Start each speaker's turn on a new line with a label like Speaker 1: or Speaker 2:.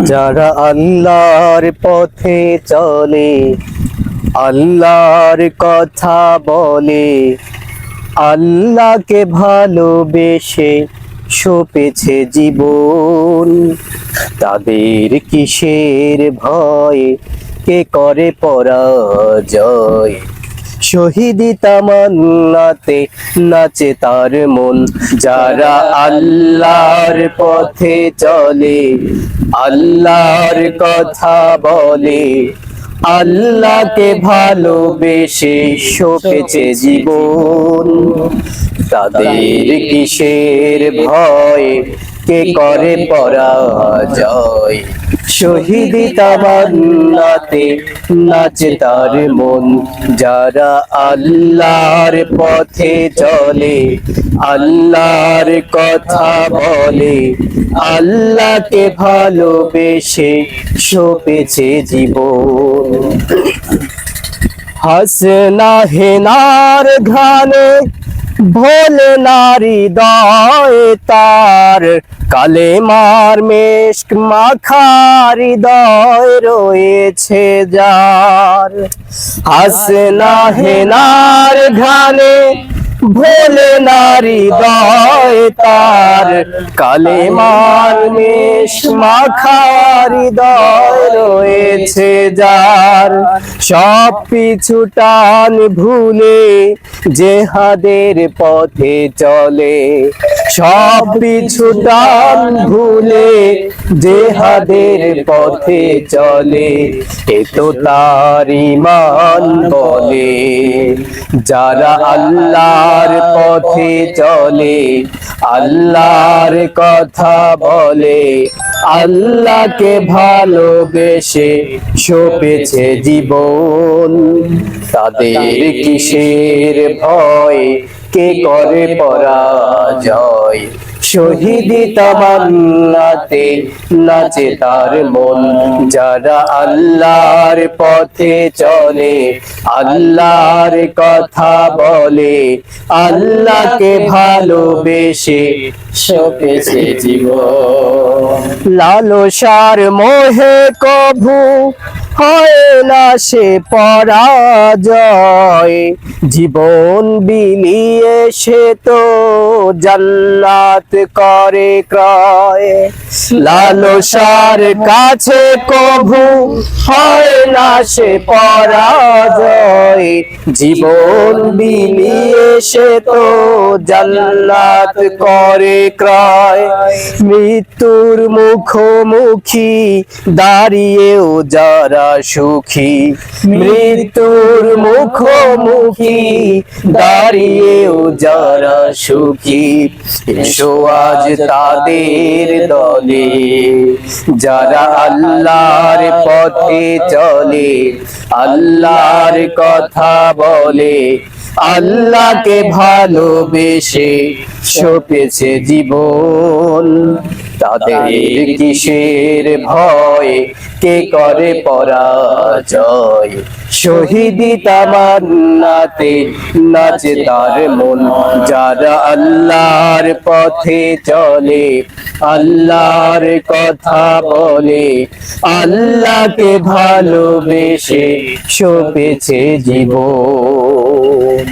Speaker 1: যারা আল্লাহর পথে চলে, আল্লাহর কথা বলে, আল্লাহকে ভালোবেসে সপেছে জীবন, তাদের কিসের ভয়, কে করে পরাজয়। শহীদি তামান্নাতে নাচে তার মন। যারা আল্লাহর পথে চলে, আল্লাহর কথা বলে, আল্লাহকে ভালোবেসে সপেছে জীবন, তাদের কিসের ভয়, কে করে পরাজয়। শহীদি তামান্নাতে নাচে তার মন। যারা আল্লাহর পথে চলে, আল্লাহর কথা বলে, আল্লাহকে ভালোবেসে সপেছে জীবন। হাসনা হেনার ঘানে ভোলে নারী হৃদয় তার, কালেমার মেশক মাখা হৃদয় রয়েছে যার। হাসনা হেনার ঘানে ভোলে নারী হৃদয় তার, কালেমার মেশক মাখা হৃদয় রয়েছে যার। সব পিছু টান ভুলে জেহাদের পথে চলে, সব পিছু টান ভুলে জেহাদের পথে চলে, এ তো তার ঈমান বলে। যারা আল্লাহর পথে চলে, আল্লাহর কথা বলে, আল্লাহকে ভালোবেসে সপেছে জীবন, তাদের কিসের ভয়, কে করে পরাজয়। শহীদি তামান্নাতে নাচে তার মন। যারা আল্লাহর পথে চলে, আল্লাহর কথা বলে, আল্লাহকে ভালোবেসে সপেছে জীবন। লালসার মোহে কভু হয় না সে পরাজয়, জীবন বিলিয়ে সে তো জান্নাত করে ক্রয়। লালসার কাছে কভু হয় না সে পরাজয়, জীবন বিলিয়ে সে তো জান্নাত করে ক্রয়। মৃত্যুর মুখোমুখি দাঁড়িয়েও যারা সুখী, মৃত্যুর মুখোমুখি দাঁড়িয়েও যারা সুখী, এসো আজ তাদের দলে। যারা আল্লাহর পথে চলে, আল্লাহর কথা বলে, আল্লাহকে ভালোবেসে সপেছে জীবন, তাদের কিসের ভয়, কে করে পরাজয়। শহীদি তামান্নাতে নাচে তার মন। যারা আল্লাহর পথে চলে, আল্লাহর কথা বলে, আল্লাহকে ভালোবেসে সপেছে জীবন।